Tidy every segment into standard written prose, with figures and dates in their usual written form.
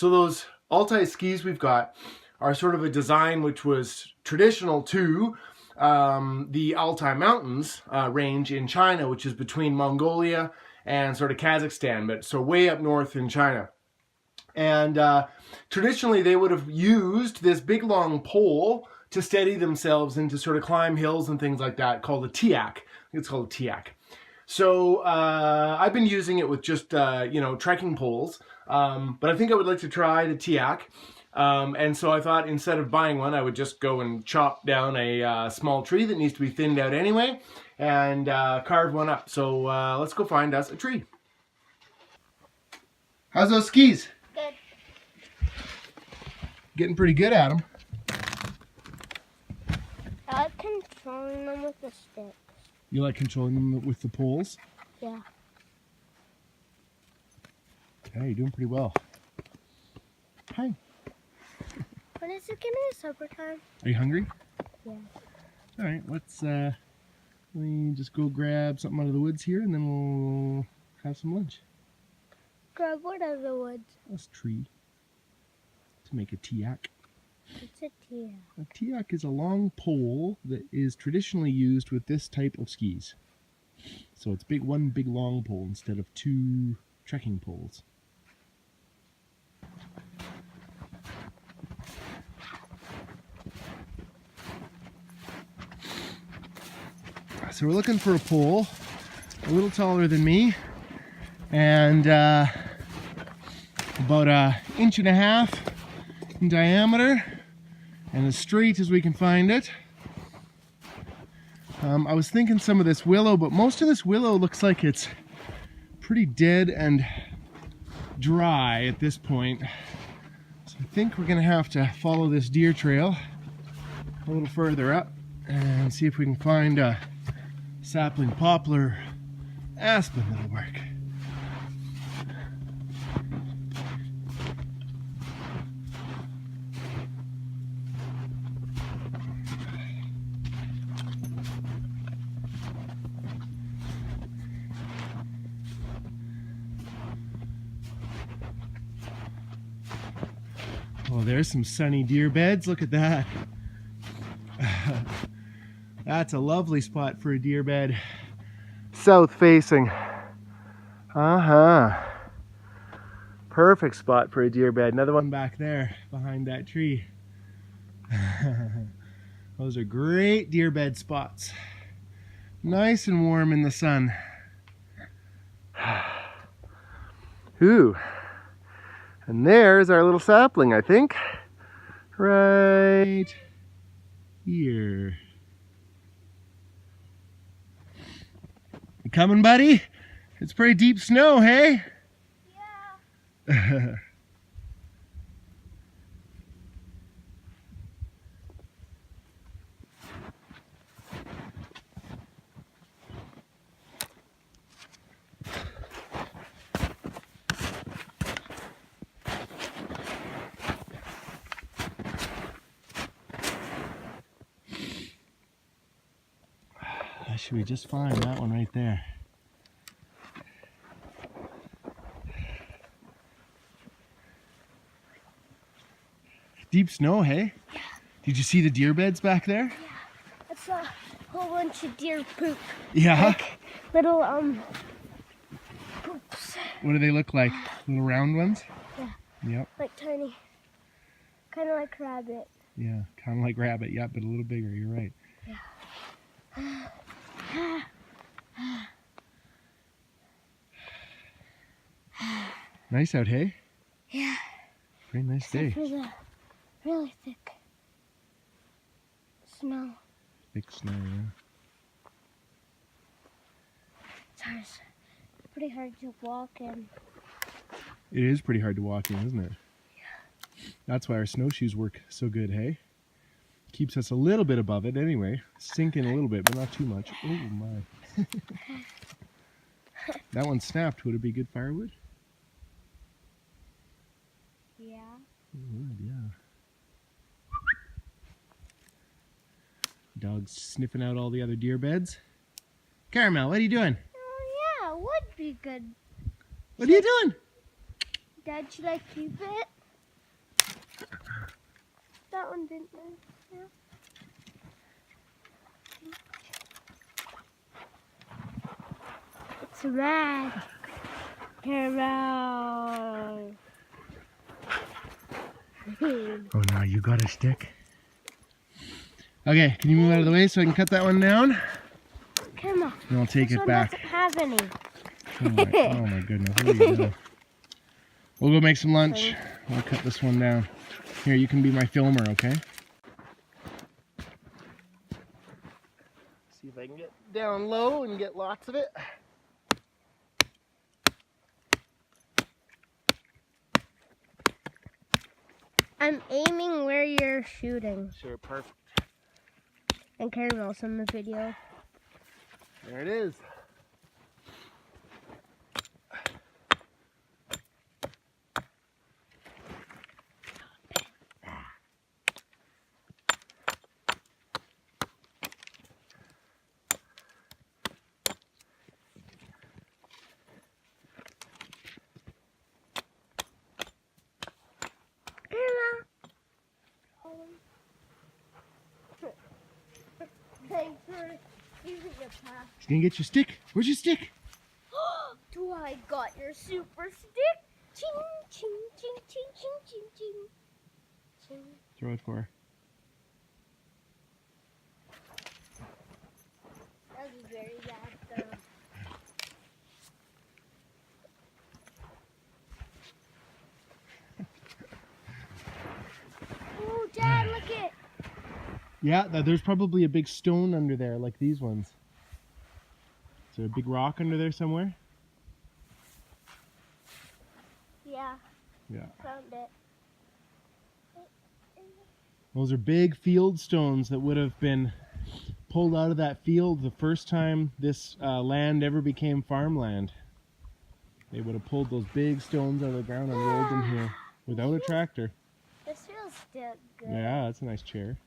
So those Altai skis we've got are sort of a design which was traditional to the Altai Mountains range in China, which is between Mongolia and sort of Kazakhstan, but so way up north in China. And traditionally they would have used this big long pole to steady themselves and to sort of climb hills and things like that, called a Tiak. I think it's called a Tiak. So I've been using it with just, trekking poles, but I think I would like to try the Tiak. And so I thought instead of buying one, I would just go and chop down a small tree that needs to be thinned out anyway and carve one up. So let's go find us a tree. How's those skis? Good. Getting pretty good at them. I like controlling them with the sticks. You like controlling them with the poles? Yeah. Yeah, you're doing pretty well. Hi. When is it gonna be supper time? Are you hungry? Yeah. All right, let me just go grab something out of the woods here, and then we'll have some lunch. Grab what out of the woods? This tree to make a tiak. It's a tiak. A tiak is a long pole that is traditionally used with this type of skis. So it's one big long pole instead of two trekking poles. So we're looking for a pole a little taller than me and about 1.5 inches in diameter and as straight as we can find it. I was thinking some of this willow, but most of this willow looks like it's pretty dead and dry at this point. So I think we're gonna have to follow this deer trail a little further up and see if we can find a sapling, poplar, aspen that'll work. Oh, there's some sunny deer beds. Look at that. That's a lovely spot for a deer bed. South facing. Perfect spot for a deer bed. Another one back there behind that tree. Those are great deer bed spots. Nice and warm in the sun. Ooh. And there's our little sapling, I think. Right here. You coming, buddy? It's pretty deep snow, hey? Yeah. Should we just find that one right there? Deep snow, hey? Yeah. Did you see the deer beds back there? Yeah. I saw a whole bunch of deer poop. Yeah? Like little poops. What do they look like? Little round ones? Yeah. Yep. Like tiny. Kind of like rabbit. Yeah, kind of like rabbit, yep, but a little bigger, you're right. Yeah. Nice out, hey? Yeah. Very nice day. Except for the really thick snow. Thick snow, yeah. It's pretty hard to walk in. It is pretty hard to walk in, isn't it? Yeah. That's why our snowshoes work so good, hey? Keeps us a little bit above it anyway. Sink in a little bit, but not too much. Oh my. That one snapped. Would it be good firewood? Yeah. It would, yeah. Dog's sniffing out all the other deer beds. Caramel, what are you doing? Oh yeah, would be good. What are you doing? Dad, should I keep it? that one, didn't I? Yeah. It's red. Carve. Oh, now you got a stick. Okay, can you move out of the way so I can cut that one down? Come on. And I'll take This it one back. doesn't have any. Oh my goodness. What are you doing? We'll go make some lunch. I'll cut this one down. Here, you can be my filmer, okay? See if I can get down low and get lots of it. I'm aiming where you're shooting. Sure, perfect. And Caramel's in the video. There it is. Thanks for using the path. He's gonna get your stick. Where's your stick? Do I got your super stick? Ching, ching, ching, ching, ching, ching, ching. Ching. Throw it for her. That was very bad though. Oh, Dad, look it. Yeah, there's probably a big stone under there, like these ones. Is there a big rock under there somewhere? Yeah, Yeah. found it. Those are big field stones that would have been pulled out of that field the first time this land ever became farmland. They would have pulled those big stones out of the ground and rolled them here without a tractor. This feels still good. Yeah, that's a nice chair.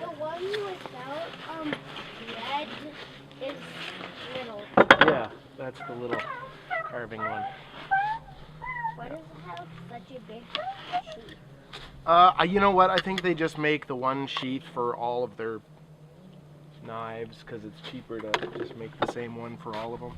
The one without red is little. Yeah, that's the little carving one. Why does it have such a big sheath? You know what? I think they just make the one sheath for all of their knives because it's cheaper to just make the same one for all of them.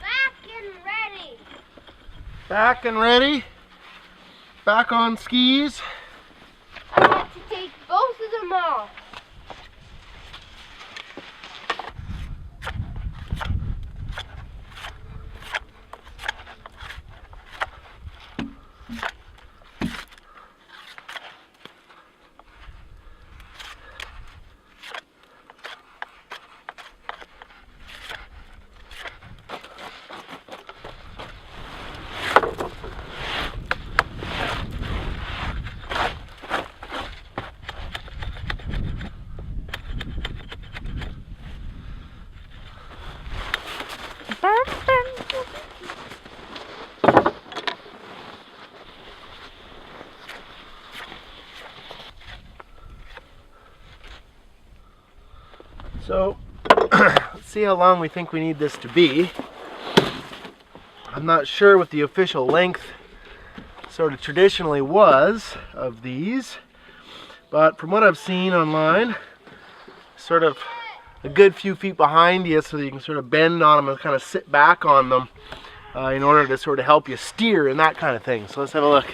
Back and ready. Back and ready. Back on skis. I have to take both of them off. So, let's see how long we think we need this to be. I'm not sure what the official length sort of traditionally was of these, but from what I've seen online, sort of a good few feet behind you so that you can sort of bend on them and kind of sit back on them in order to sort of help you steer and that kind of thing. So let's have a look.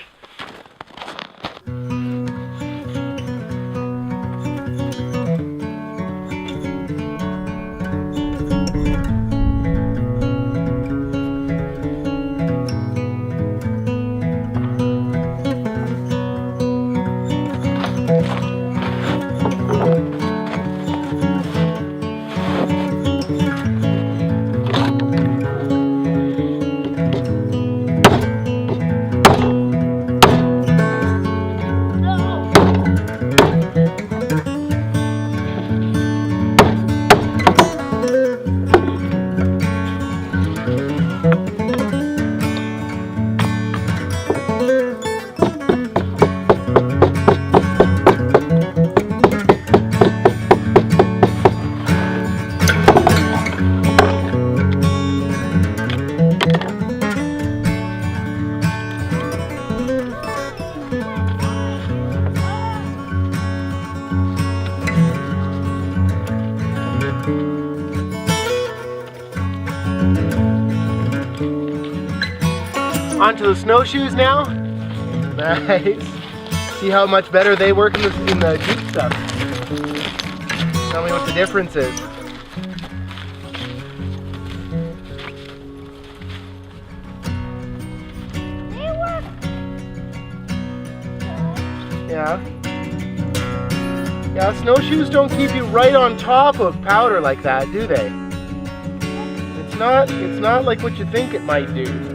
Onto the snowshoes now. Nice. See how much better they work in the Jeep stuff. Tell me what the difference is. They work. Yeah. Yeah, snowshoes don't keep you right on top of powder like that, do they? It's not like what you think it might do.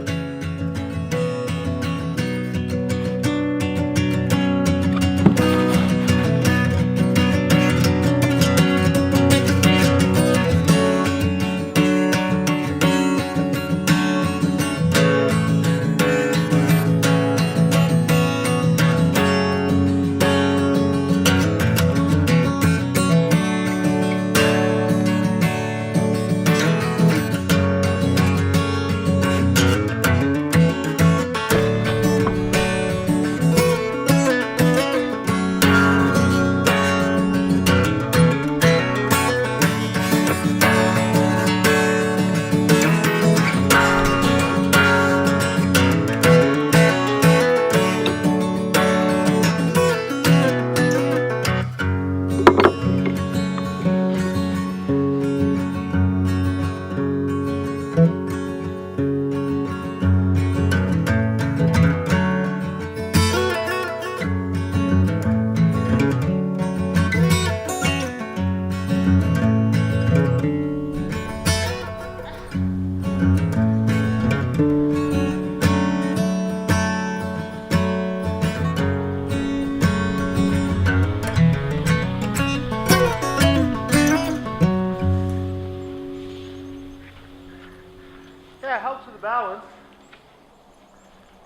Yeah, it helps with the balance.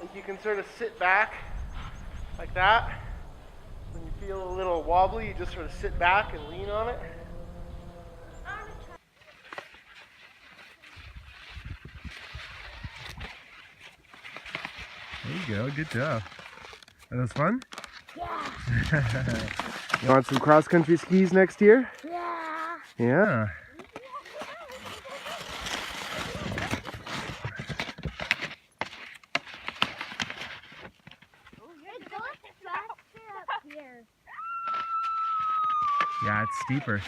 Like you can sort of sit back like that. When you feel a little wobbly, you just sort of sit back and lean on it. There you go, good job. That was fun? Yeah. You want some cross-country skis next year? Yeah. Yeah. It goes faster up here. Yeah, it's steeper.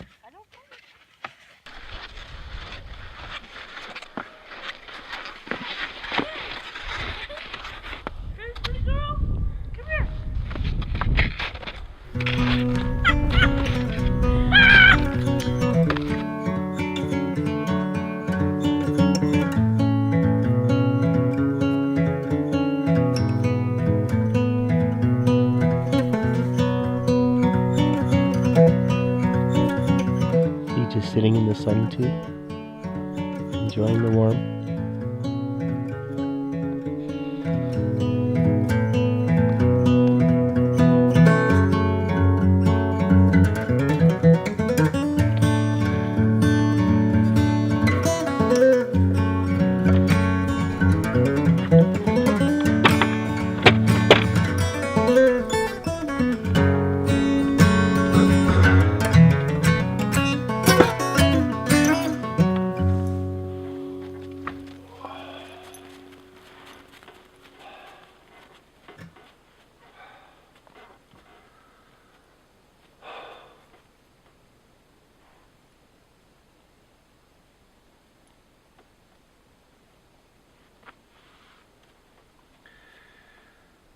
Just sitting in the sun too, enjoying the warmth.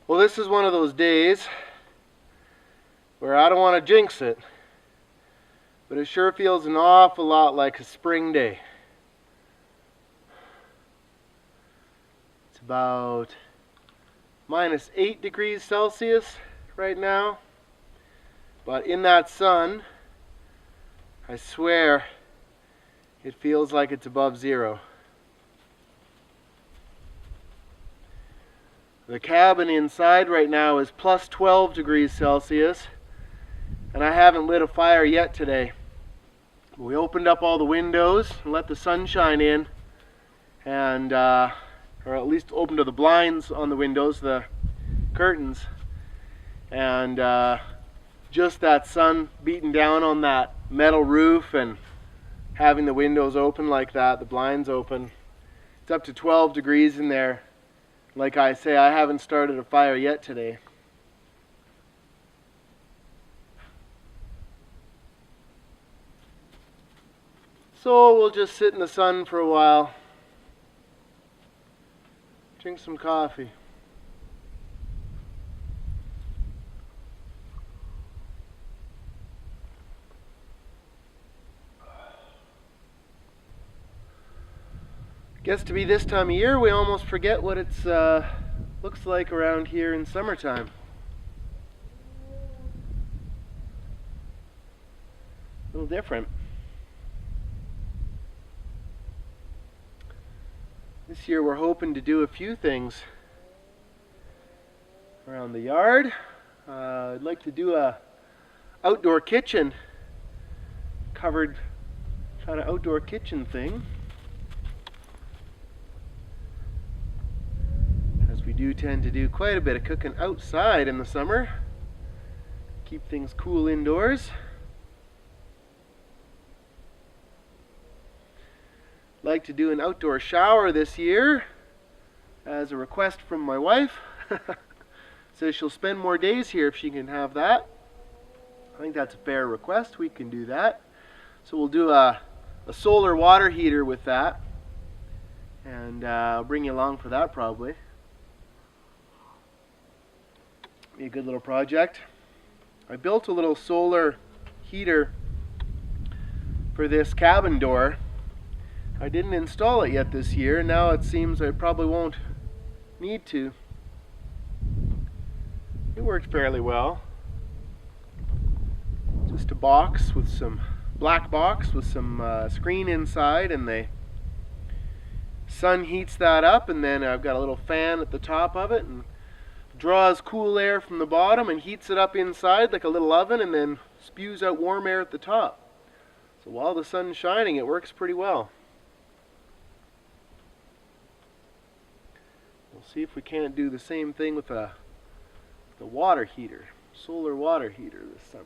Well, this is one of those days where I don't want to jinx it, but it sure feels an awful lot like a spring day. It's about -8 degrees Celsius right now, but in that sun, I swear, it feels like it's above zero. The cabin inside right now is +12 degrees Celsius, and I haven't lit a fire yet today. We opened up all the windows and let the sunshine in, and or at least opened the blinds on the windows, the curtains, and just that sun beating down on that metal roof and having the windows open like that, the blinds open. It's up to 12 degrees in there. Like I say, I haven't started a fire yet today. So we'll just sit in the sun for a while, drink some coffee. Gets to be this time of year, we almost forget what it's looks like around here in summertime. A little different. This year we're hoping to do a few things around the yard. I'd like to do a outdoor kitchen, covered kind of outdoor kitchen thing. As we do tend to do quite a bit of cooking outside in the summer. Keep things cool indoors. Like to do an outdoor shower this year as a request from my wife. Says she'll spend more days here if she can have that. I think that's a fair request. We can do that. So we'll do a solar water heater with that, and I'll bring you along for that probably. Be a good little project. I built a little solar heater for this cabin door. I didn't install it yet this year. Now it seems I probably won't need to. It worked fairly well. Just a box with some black box with some screen inside, and the sun heats that up, and then I've got a little fan at the top of it and draws cool air from the bottom and heats it up inside like a little oven, and then spews out warm air at the top. So while the sun's shining, it works pretty well. We'll see if we can't do the same thing with the water heater, solar water heater this summer.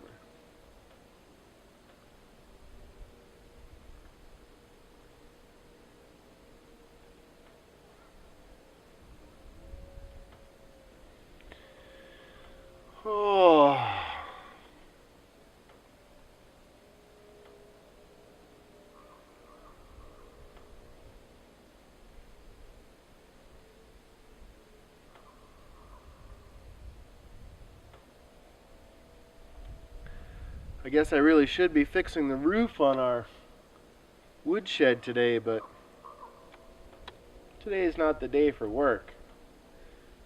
Oh. I guess I really should be fixing the roof on our woodshed today, but today is not the day for work.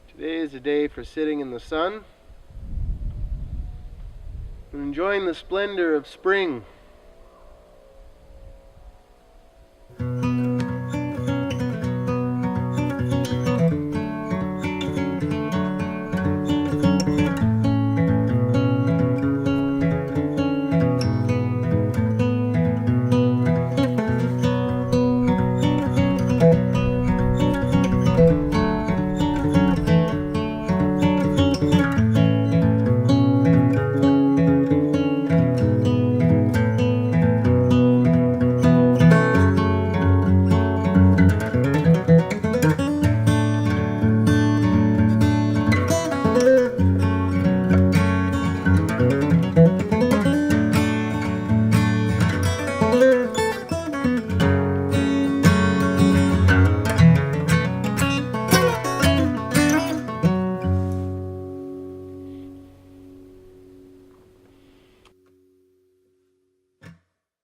Today is a day for sitting in the sun and enjoying the splendor of spring.